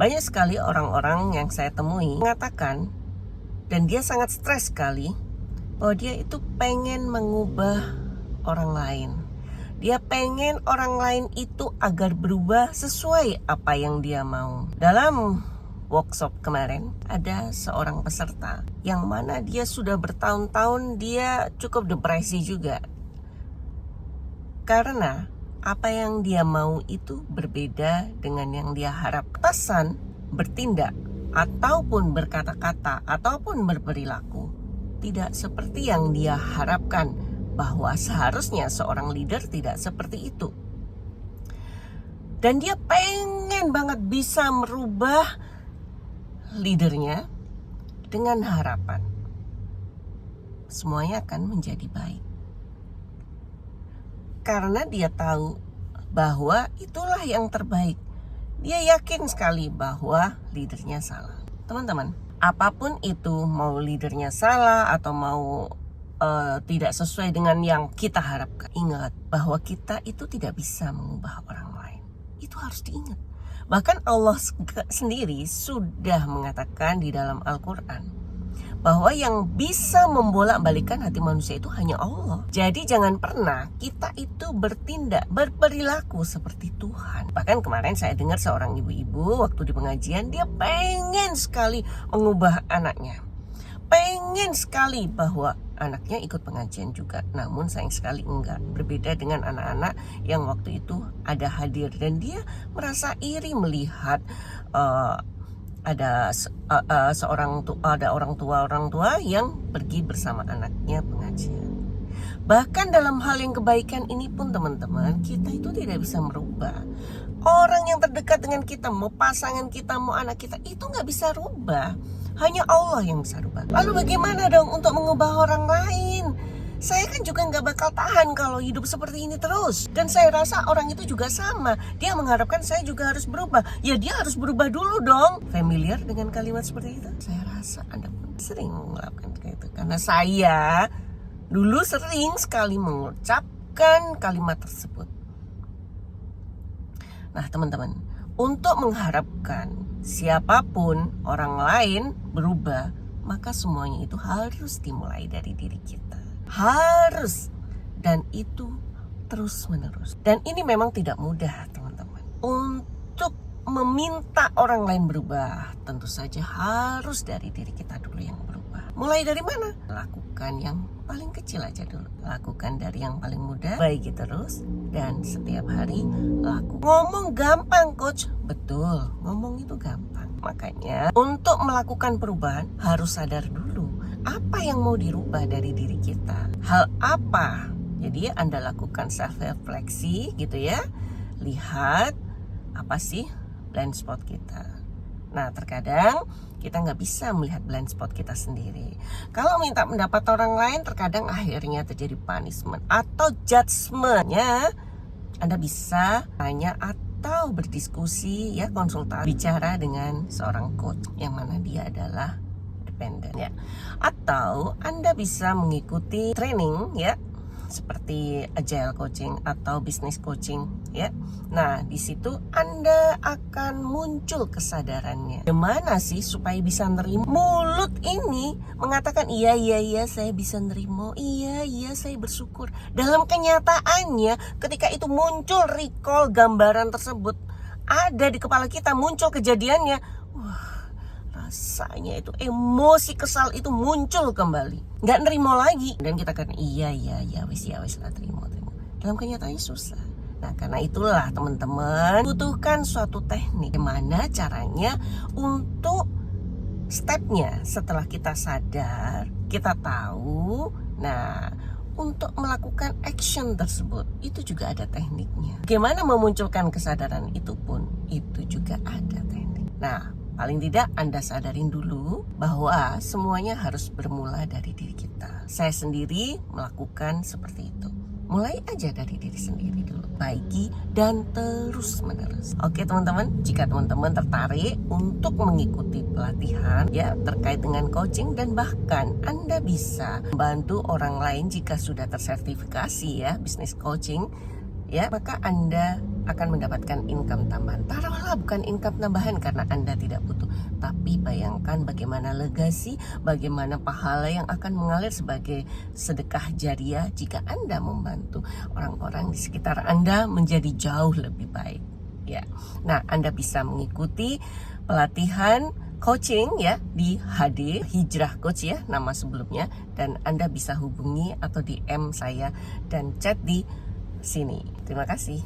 Banyak sekali orang-orang yang saya temui mengatakan, dan dia sangat stres sekali, bahwa dia itu pengen mengubah orang lain. Dia pengen orang lain itu agar berubah sesuai apa yang dia mau. Dalam workshop kemarin ada seorang peserta yang mana dia sudah bertahun-tahun dia cukup depresi juga. Karena apa yang dia mau itu berbeda dengan yang dia harap. Atasan bertindak ataupun berkata-kata ataupun berperilaku tidak seperti yang dia harapkan, bahwa seharusnya seorang leader tidak seperti itu. Dan dia pengen banget bisa merubah leadernya dengan harapan semuanya akan menjadi baik. Karena dia tahu bahwa itulah yang terbaik. Dia yakin sekali bahwa leadernya salah. Teman-teman, apapun itu, mau leadernya salah atau mau tidak sesuai dengan yang kita harapkan, ingat bahwa kita itu tidak bisa mengubah orang lain. Itu harus diingat. Bahkan Allah sendiri sudah mengatakan di dalam Al-Quran bahwa yang bisa membolak-balikan hati manusia itu hanya Allah. Jadi jangan pernah kita itu bertindak, berperilaku seperti Tuhan. Bahkan kemarin saya dengar seorang ibu-ibu waktu di pengajian, dia pengen sekali mengubah anaknya. Pengen sekali bahwa anaknya ikut pengajian juga. Namun sayang sekali enggak. Berbeda dengan anak-anak yang waktu itu ada hadir. Dan dia merasa iri melihat ada orang tua yang pergi bersama anaknya pengajian. Bahkan dalam hal yang kebaikan ini pun teman-teman, kita itu tidak bisa merubah. Orang yang terdekat dengan kita, mau pasangan kita, mau anak kita, itu nggak bisa rubah. Hanya Allah yang bisa rubah. Lalu bagaimana dong untuk mengubah orang lain? Saya kan juga nggak bakal tahan kalau hidup seperti ini terus. Dan saya rasa orang itu juga sama. Dia mengharapkan saya juga harus berubah. Ya dia harus berubah dulu dong. Familiar dengan kalimat seperti itu? Saya rasa Anda pun sering melakukan kayak itu. Karena saya dulu sering sekali mengucapkan kalimat tersebut. Nah teman-teman, untuk mengharapkan siapapun orang lain berubah, maka semuanya itu harus dimulai dari diri kita. Harus. Dan itu terus menerus. Dan ini memang tidak mudah teman-teman. Untuk meminta orang lain berubah, tentu saja harus dari diri kita dulu yang berubah. Mulai dari mana? Lakukan yang paling kecil aja dulu. Lakukan dari yang paling mudah, baiki terus. Dan setiap hari lakukan. Ngomong gampang coach. Betul, ngomong itu gampang. Makanya untuk melakukan perubahan harus sadar dulu apa yang mau dirubah dari diri kita. Hal apa? Jadi Anda lakukan self refleksi gitu ya. Lihat apa sih blind spot kita. Nah terkadang kita nggak bisa melihat blind spot kita sendiri. Kalau minta pendapat orang lain, terkadang akhirnya terjadi punishment atau judgment-nya. Anda bisa tanya atau berdiskusi ya, konsultasi, bicara dengan seorang coach yang mana dia adalah independen ya. Atau Anda bisa mengikuti training ya, seperti agile coaching atau business coaching ya. Nah, di situ Anda akan muncul kesadarannya. Gimana sih supaya bisa nerima? Mulut ini mengatakan iya saya bisa nerima. Iya saya bersyukur. Dalam kenyataannya ketika itu muncul recall gambaran tersebut ada di kepala kita, muncul kejadiannya. Wah, rasanya itu emosi kesal itu muncul kembali, nggak nerimo lagi, dan kita kan iya wis lah terima. Dalam kenyataannya susah. Nah karena itulah teman-teman butuhkan suatu teknik. Gimana caranya untuk stepnya setelah kita sadar, kita tahu. Nah untuk melakukan action tersebut itu juga ada tekniknya. Bagaimana memunculkan kesadaran itu pun itu juga ada teknik. Nah paling tidak Anda sadarin dulu bahwa semuanya harus bermula dari diri kita. Saya sendiri melakukan seperti itu. Mulai aja dari diri sendiri dulu. Baiki dan terus menerus. Oke teman-teman, jika teman-teman tertarik untuk mengikuti pelatihan ya terkait dengan coaching, dan bahkan Anda bisa membantu orang lain jika sudah tersertifikasi ya bisnis coaching ya, maka Anda akan mendapatkan income tambahan. Taruhlah bukan income tambahan karena Anda tidak butuh, tapi bayangkan bagaimana legasi, bagaimana pahala yang akan mengalir sebagai sedekah jariah jika Anda membantu orang-orang di sekitar Anda menjadi jauh lebih baik. Ya, nah Anda bisa mengikuti pelatihan coaching ya di HD Hijrah Coach ya nama sebelumnya, dan Anda bisa hubungi atau DM saya dan chat di sini. Terima kasih.